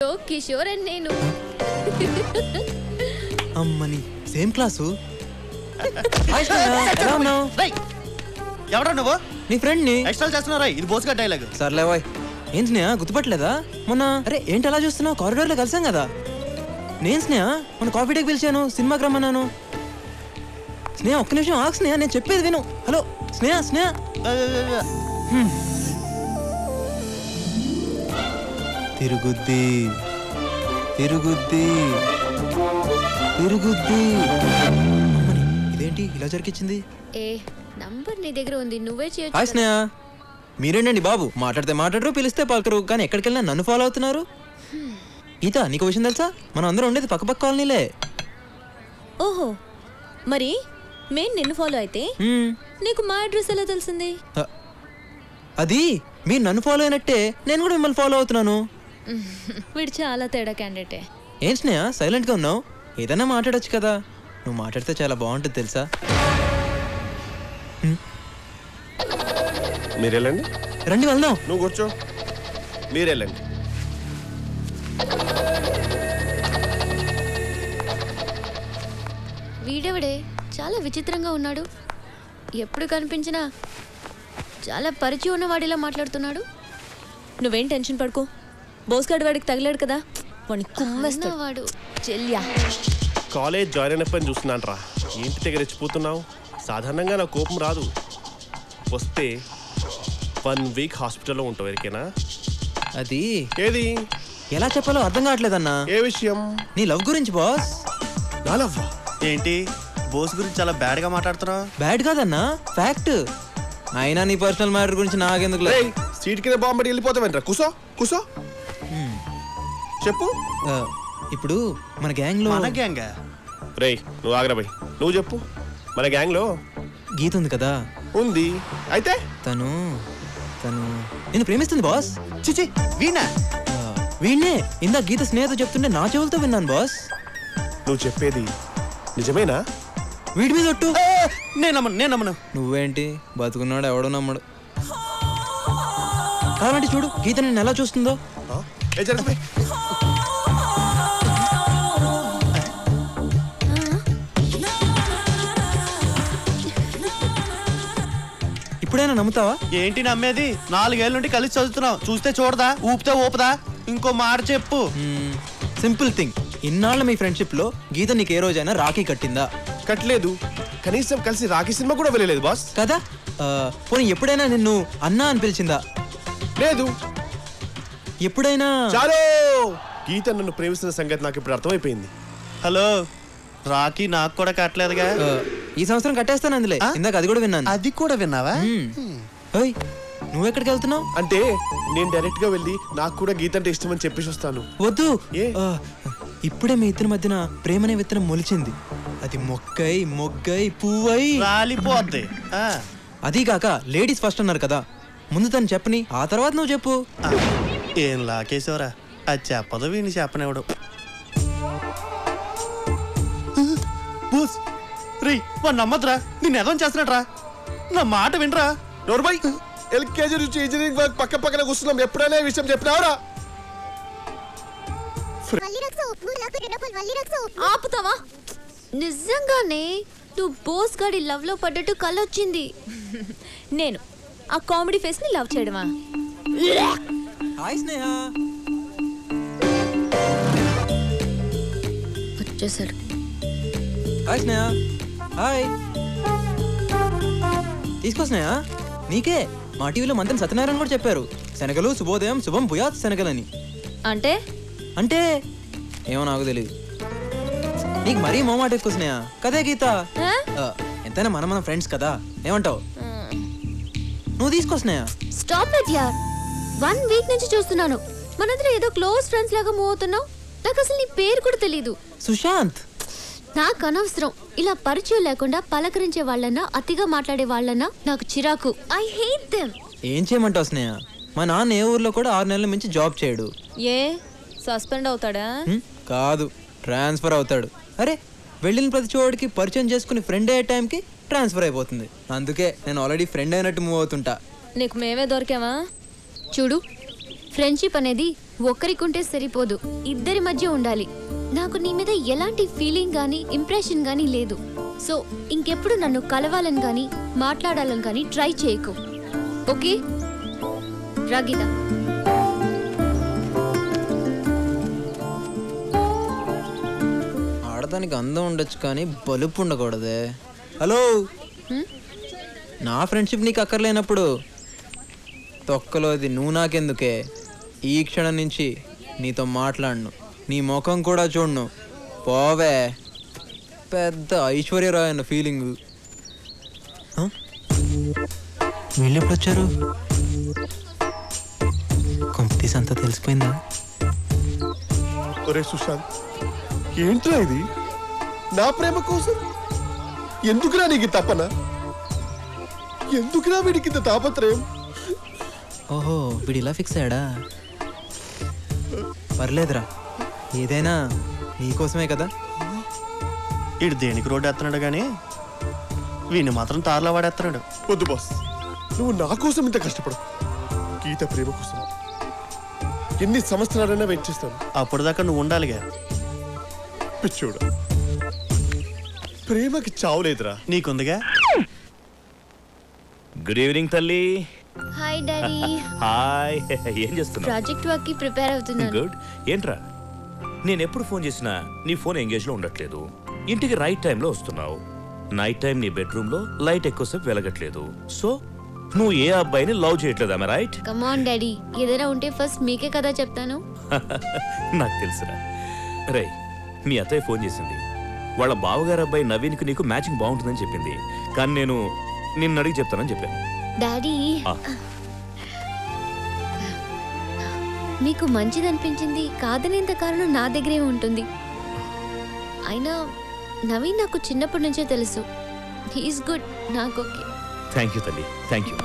కిషోర్ అని నేను. అమ్మని సేమ్ క్లాసు. ఎవరా నువ్వు? నీ ఫ్రెండ్ ని ఎక్స్ట్రా చేస్తున్నారా? ఇది బోస్గా డైలాగ్. సర్లే బాయ్. ఏం స్నేహ గుర్తుపట్టలేదా? మొన్న అరే ఏంటి అలా చూస్తున్నావు? కారిడార్ లో కలిసాం కదా. నేను స్నేహ మొన్న కాఫీ డేకి పిలిచాను, సినిమాకి రమ్మన్నాను. స్నేహ ఒక్క నిమిషం ఆగు స్నేహ, నేను చెప్పేది విను. హలో స్నేహ స్నేహ. తిరుగుద్ది తిరుగుద్ది తిరుగుద్ది. ఇదేంటి ఇలా జరిగించింది? ఏ నంబర్ నీ దగ్గర ఉంది, నువ్వే హాయ్ చేయొచ్చు. స్నేహ. మీరేంటండి బాబు, మాట్లాడితే మాట్లాడరు, పిలిస్తే పలకరు, కానీ ఎక్కడికి వెళ్ళినా నన్ను ఫాలో అవుతున్నారు. గీత నీకు విషయం తెలుసా? మనం అందరం ఉండేది పక్క పక్క కాలనీలే. ఓహో, మరి మేము నిన్ను ఫాలో అయితే నీకు మా అడ్రస్ ఎలా తెలిసింది? అది మీరు నన్ను ఫాలో అయినట్టే నేను కూడా మిమ్మల్ని ఫాలో అవుతున్నాను. వీడు చాలా తేడా క్యాండిడేటే. ఏం స్నేహ సైలెంట్గా ఉన్నావు? ఏదైనా మాట్లాడొచ్చు కదా. నువ్వు మాట్లాడితే చాలా బాగుంటుంది తెలుసా. మీరు వెళ్ళండి. రండి వెళ్దాం. నువ్వు కూర్చో. మీరు వెళ్ళండి. వీడెవడే చాలా విచిత్రంగా ఉన్నాడు. ఎప్పుడు కనిపించినా చాలా పరిచయం ఉన్నవాడిలా మాట్లాడుతున్నాడు. నువ్వేం టెన్షన్ పడుకో, బోస్గాడు వాడికి తగిలాడు కదా, వాడిని కుమ్మేస్తాడు. వాడు చెల్యా. కాలేజ్ జాయిన్ అయినప్పని చూస్తున్నాను రా. ఏంటి దగ్గర రెచ్చిపోతున్నావు? సాధారణంగా నా కోపం రాదు. వస్తే 1 వీక్ హాస్పిటల్లో ఉంటావు. ఎరికేనా? అది ఏది ఎలా చెప్పాలో అర్థం కావట్లేదన్నా. ఏ విషయం? నీ లవ్ గురించి బాస్. నా లవ్ ఏంటి బోస్ గురించి చాలా బ్యాడ్ గా మాట్లాడుతున్నావు? బ్యాడ్ కాదన్నా, ఫ్యాక్ట్. అయినా నీ పర్సనల్ మ్యాటర్ గురించి నాకెందుకు? సీట్ కింద బాంబడి వెళ్ళిపోతావేంట్రా? కూసో కూసో. చెప్పు. ఇప్పుడు మన గ్యాంగ్ లో మన గ్యాంగ్ రేయ్ నువ్వు ఆగ్రా బై. నువ్వు చెప్పు. మన గ్యాంగ్ లో గీత ఉంది కదా. ఉంది. అయితే తను తను నేను ప్రేమిస్తుంది బాస్. చిచి వీణా? వీణ్ణే ఇందా గీత స్నేహితుడు చెప్తుంటే నా చెవులతో విన్నాను బాస్. నువ్వు చెప్పేది నిజమేనా? వీడి మీద ఒట్టు. నేను నమ్మను. నువ్వేంటి బతుకున్నాడు ఎవడో నమ్మడు. కావాలంటే చూడు గీత నేను ఎలా చూస్తుందో. ఇప్పుడైనా నమ్ముతావా? ఏంటి నమ్మేది? 4 ఏళ్ళ నుండి కలిసి చదువుతున్నావు. చూస్తే చూడదా, ఊపితే ఊపదా? ఇంకో మాట చెప్పు. Simple thing. ఇన్నాళ్ళ మీ ఫ్రెండ్షిప్ లో గీత నీకు ఏ రోజైనా రాఖీ కట్టిందా? కట్టలేదు. కనీసం కలిసి రాఖీ సినిమా కూడా వెళ్ళలేదు బాస్. కదా. పోనీ ఎప్పుడైనా నిన్ను అన్నా అని పిలిచిందా? లేదు. ఎప్పుడైనా చాలు. గీత నన్ను ప్రేమిస్తున్న సంగతి నాకు ఇప్పుడు అర్థమైపోయింది. హలో, రాఖీ నాకు కూడా కట్టలేదుగా. ఈ సంవత్సరం కట్టేస్తాను అందులే. ఇందాక అది కూడా విన్నాను. అది కూడా విన్నావా? నువ్వెక్కడికి వెళ్తున్నావు? అంటే నేను డైరెక్ట్ గా వెళ్ళి నాకు కూడా గీత అంటే ఇష్టం అని చెప్పేసి వస్తాను. వద్దు. ఇప్పుడే మీ ఇద్దరి మధ్యన ప్రేమనే విత్తనం మొలిచింది. అది మొక్కై మొగ్గై పువ్వై రాలిపోద్ది. అదీగాక లేడీస్ ఫస్ట్ అన్నారు కదా. ముందు తను చెప్పని, ఆ తర్వాత నువ్వు చెప్పు. ఏం లాకేశవరా, అది చెప్పదు వీణి చెప్పనివ్వడు. రీ వాడు నమ్మద్రా, నేను ఎదవం చేస్తున్నట్రా. నా మాట వినరా. నోర్మై ఎల్కేజీ నుంచి ఇంజనీరింగ్ వర్క్ పక్క పక్కన కూర్చున్నాం. ఎప్పుడైనా ఈ విషయం చెప్పినావరా? ఆపుతావా? నిజంగానే నువ్వు బోస్ గాడి లవ్ లో పడ్డట్టు కళ్ళొచ్చింది. నేను ఆ కామెడీ ఫేస్ ని లవ్ చేయడమా? హాయ్ స్నేహ. వచ్చేసాడు. హాయ్ స్నేహ. హాయ్. తీసుకో స్నేహ, నీకే. మా టీవీలో మంత్రి సత్యనారాయణ కూడా చెప్పారు, శనగలు శుభోదయం శుభం భూయాత్ శనగలని. అంటే అంటే ఏమో నాకు తెలియదు. నీకు మరీ మోమాట ఎక్కువ స్నేహ. కదే గీత. ఎంతైనా మనం ఫ్రెండ్స్ కదా, ఏమంటావు? నువ్వు తీసుకో స్నేహ. స్టాప్ ఇట్ యార్. 1 వీక్ నుంచి చూస్తున్నాను, మనందరం ఏదో క్లోజ్ ఫ్రెండ్స్ లాగా మూవ్ అవుతున్నావు. నాకు అసలు నీ పేరు కూడా తెలీదు. సుశాంత్. నాకు అనవసరం ఇలా పరిచయం లేకుండా పలకరించే వాళ్ళన్నా, అతిగా మాట్లాడే వాళ్ళన్నా నాకు చిరాకు. I hate them. ఏం చేయమంటావు స్నేహ? మా నాన్న ఏ ఊర్లో కూడా 6 నెలల మించి జాబ్ చేయడు. ఏ సస్పెండ్ అవుతాడా? కాదు, ట్రాన్స్ఫర్ అవుతాడు. అరే వెళ్ళిన ప్రతి చోటికి పరిచయం చేసుకుని ఫ్రెండ్ అయ్యే టైంకి ట్రాన్స్ఫర్ అయిపోతుంది. అందుకే నేను ఆల్రెడీ ఫ్రెండ్ అయినట్టు మూవ్ అవుతుంటా. నీకు మేమే దొరికామా? చూడు, ఫ్రెండ్షిప్ అనేది ఒకరికుంటే సరిపోదు, ఇద్దరి మధ్య ఉండాలి. నాకు నీ మీద ఎలాంటి ఫీలింగ్ గానీ ఇంప్రెషన్ గానీ లేదు. సో ఇంకెప్పుడు నన్ను కలవాలని గానీ మాట్లాడాలని గానీ ట్రై చేయకు. ఓకే రాగిదా? ఆడదానికి అందం ఉండొచ్చు కానీ బలుపు ఉండకూడదే. హలో, నా ఫ్రెండ్షిప్ నీకు అక్కర్లేనప్పుడు తొక్కలోది నువ్వు నాకెందుకే? ఈ క్షణం నుంచి నీతో మాట్లాడను, నీ ముఖం కూడా చూడను. పోవే. పెద్ద ఐశ్వర్యరాయ్ అన్న ఫీలింగు. వీళ్ళు ఎప్పుడు వచ్చారు? కొంపతీసి అంతా తెలిసిపోయిందా? ఒరే సుశాంత్, ఏంట్రా ఇది? నా ప్రేమ కోసం ఎందుకురా నీకు తపన? ఎందుకురా వీడికి ఇంత తాపత్రయం? ఓహో, వీడు ఇలా ఫిక్స్ అయ్యాడా? పర్లేదురా, ఏదైనా నీకోసమే కదా. ఇడు దేనికి రోడ్డు వేస్తున్నాడు కానీ వీడిని మాత్రం తారలా వాడేస్తున్నాడు. వద్దు బాస్, నువ్వు నా కోసం ఇంత కష్టపడు. గీత ప్రేమ కోసం ఎన్ని సంవత్సరాలైనా వెయిట్ చేస్తాను. అప్పటిదాకా నువ్వు ఉండాలిగా. పిచ్చోడా, ప్రేమకి చావులేదురా. నీకుందిగా. గుడ్ ఈవినింగ్ తల్లి. Hi daddy. హాయ్. ఏం చేస్తున్నావు? ప్రాజెక్ట్ వర్క్ కి ప్రిపేర్ అవుతున్నాను. గుడ్. ఏంట్రా, నేను ఎప్పుడు ఫోన్ చేసినా నీ ఫోన్ ఎంగేజ్ లో ఉండట్లేదు. ఇంటికి రైట్ టైంలో వస్తున్నావు. నైట్ టైం నీ బెడ్రూమ్ లో లైట్ ఎక్కువసేపు వెలగట్లేదు. సో నువ్వు ఏ అబ్బాయిని లవ్ చేయట్లేదా? రైట్? కమ్ ఆన్ డాడీ, ఏదైనా ఉంటే ఫస్ట్ మీకే కదా చెప్తాను. నాకు తెలుసురా. రే, మీ అత్తయ్య ఫోన్ చేసింది. వాళ్ళ బావగారు అబ్బాయి నవీన్కి నీకు మ్యాచింగ్ బాగుంటుందని చెప్పింది. కానీ నేను నిన్ను అడిగి చెప్తానని చెప్పాను. డాడీ, మీకు మంచిదనిపించింది కాదనేంత కారణం నా దగ్గరే ఉంటుంది. అయినా నవీన్ నాకు చిన్నప్పటి నుంచే తెలుసు. He is good. నాకు ఓకే. థ్యాంక్ యూ తల్లి, థ్యాంక్ యూ.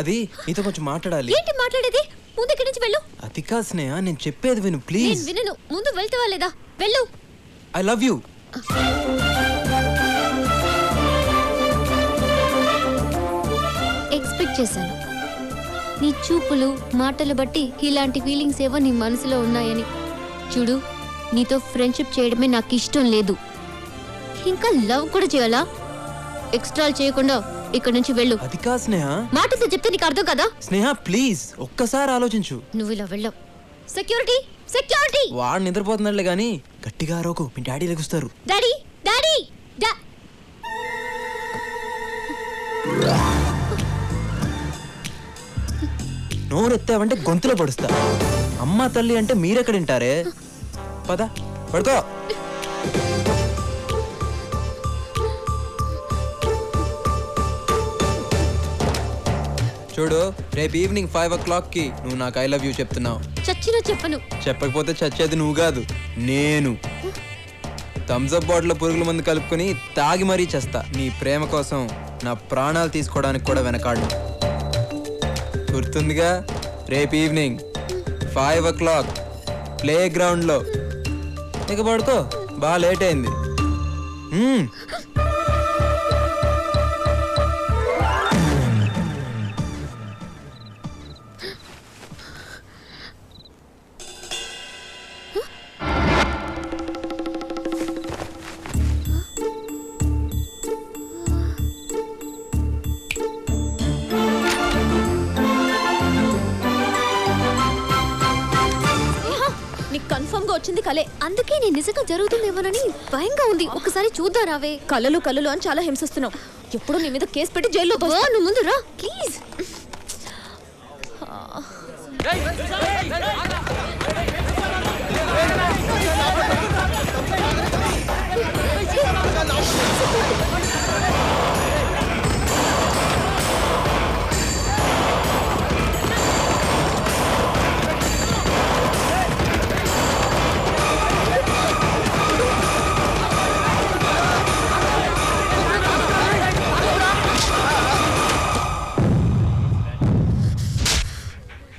అది నీతో కొంచెం మాట్లాడాలి. ఏంటి మాట్లాడేది? ముందు ఇక్కడి నుంచి వెళ్ళు. అది కాదు స్నేహ, నేను చెప్పేది విను ప్లీజ్. నేను వినను. ముందు వెళ్తావా లేదా? వెళ్ళు. I love you. ఎక్స్పెక్ట్ చేశాను. నీ చూపులు మాటలు బట్టి ఇలాంటి ఫీలింగ్స్ ఏవో నీ మనసులో ఉన్నాయని. చూడు, నీతో ఫ్రెండ్షిప్ చేయడమే నాకు ఇష్టం లేదు. ఇంకా లవ్ కూడా చేయాలా? ఎక్స్ట్రా చేయకుండా ఇక్కడి నుంచి వెళ్ళు. అది కాదు స్నేహ. మాటతో చెప్తే నీకు అర్థం కదా? స్నేహ ప్లీజ్ ఒక్కసారి ఆలోచించు. నువ్వు ఇలా వెళ్ళవు. Security, security. వాడు నిద్రపోతున్నాడులే గానీ గట్టిగా అరవకు, మీ డాడీ లెగుస్తారు. Daddy, daddy. నోరెత్తావంటే గొంతులో పడుస్తా. అమ్మ తల్లి అంటే మీరెక్కడ వింటారే? పద పడుకో. చూడు, రేపు ఈవినింగ్ 5 o'clock కి నువ్వు నాకు ఐ లవ్ యూ చెప్తున్నావు. చచ్చినా చెప్పను. చెప్పకపోతే చచ్చేది నువ్వు కాదు, నేను. థమ్స్అప్ బాటిల్ పురుగుల మందు కలుపుకొని తాగి మరీ చేస్తా. నీ ప్రేమ కోసం నా ప్రాణాలు తీసుకోవడానికి కూడా వెనకాడు. గుర్తుందిగా? రేపు ఈవినింగ్ 5 o'clock ప్లే గ్రౌండ్లో. ఇక పడుకో, బాగా లేట్ అయింది. కన్ఫర్మ్ గా వచ్చింది కలే. అందుకే నేను నిజంగా జరుగుతుందేమోనని భయంగా ఉంది. ఒకసారి చూద్దాం రావే. కలలు కలలు అని చాలా హింసిస్తున్నావు. ఎప్పుడు నీ మీద కేసు పెట్టి జైల్లో నువ్వు ముందు రా ప్లీజ్.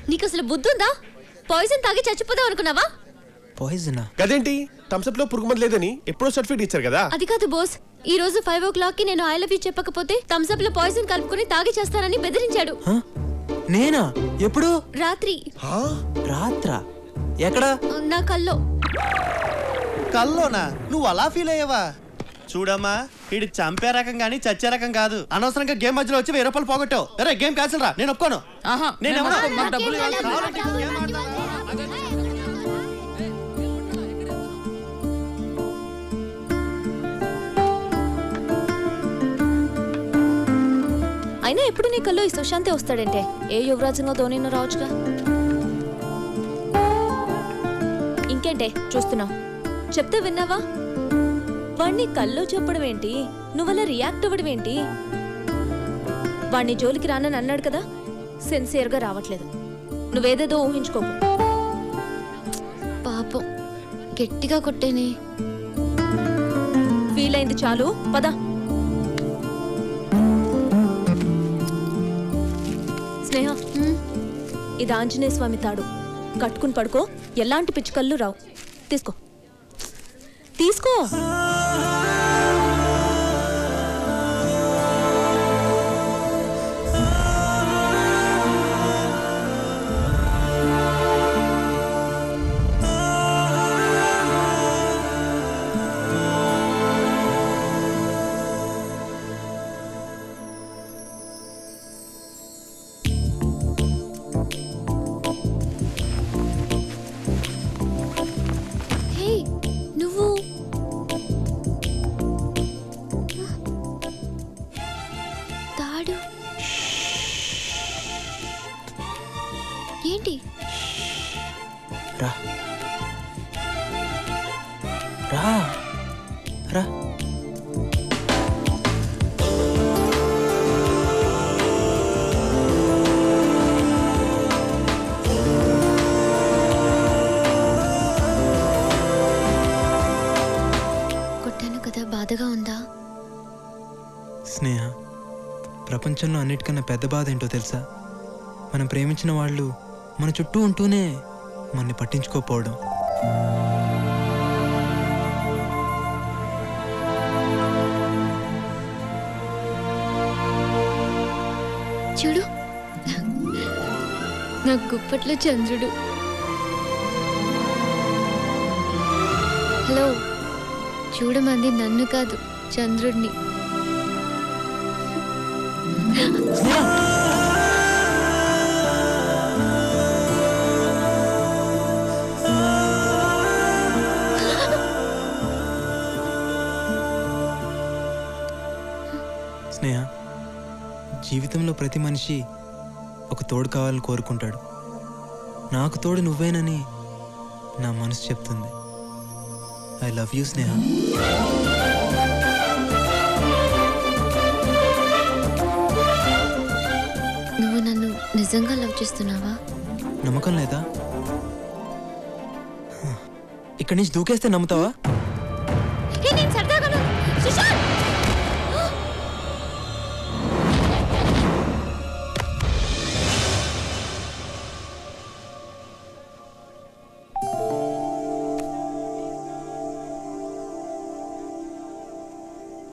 నీకు అసలు బుద్ధుందా? పాయిజన్ తాగి చచ్చిపోదాం అనుకున్నావా? పాయిజనా? గదేంటి థమ్స్అప్ లో పురుగు మందు లేదని ఎప్పుడో సర్టిఫికేట్ ఇచ్చారు కదా. అది కాదు బాస్, ఈ రోజు 5 o'clock కి నేను ఐ లవ్ యూ చెప్పకపోతే థమ్స్అప్ లో పాయిజన్ కలుపుకొని తాగి చేస్తానని బెదిరించాడు. నేనా? ఎప్పుడు? రాత్రి. రాత్రా? ఎక్కడ? నా కల్లో. కల్లోనా? నువ్వు అలా ఫీల్ అయ్యావా? చూడమ్మా, ఇది చంపే రకం గానీ చచ్చే రకం కాదు. అనవసరంగా గేమ్ మధ్యలో వచ్చి 1000 రూపాయలు పోగొట్టావు. అరే గేమ్ క్యాన్సిల్ రా, నేను ఒప్పుకోను. అయినా ఎప్పుడు నీ కల్లో ఈ సుశాంతే వస్తాడంటే? ఏ యువరాజునో ధోనినో రావచ్చుగా. ఇంకేంటే చూస్తున్నావు? చెప్తే విన్నావా? వాణ్ణి కల్లో చెప్పడం ఏంటి, నువ్వలా రియాక్ట్ అవ్వడం ఏంటి? వాణ్ణి జోలికి రానని అన్నాడు కదా, సిన్సియర్గా రావట్లేదు. నువ్వేదేదో ఊహించుకోకు. పాపం గట్టిగా కొట్టేనే. ఫీల్ అయింది చాలు, పద. స్నేహ, ఇది ఆంజనేయ స్వామి తాడు. కట్టుకుని పడుకో, ఎలాంటి పిచ్చుకళ్ళు రావు. తీసుకో తీసుకో. ఏంటి? రా రా రా. కొట్టాను కదా, బాధగా ఉందా? స్నేహ, ప్రపంచంలో అన్నిటికన్నా పెద్ద బాధ ఏంటో తెలుసా? మనం ప్రేమించిన వాళ్ళు మన చుట్టూ ఉంటూనే మనని పట్టించుకోకపోవడం. చూడు, నా గుప్పట్లో చంద్రుడు. హలో, చూడమంది నన్ను కాదు, చంద్రుడిని. స్నేహ, జీవితంలో ప్రతి మనిషి ఒక తోడు కావాలని కోరుకుంటాడు. నాకు తోడు నువ్వేనని నా మనసు చెప్తుంది. ఐ లవ్ యూ స్నేహ. నువ్వు నన్ను నిజంగా లవ్ చేస్తున్నావా? నమ్మకం లేదా? ఇక్కడి నుంచి దూకేస్తే నమ్ముతావా?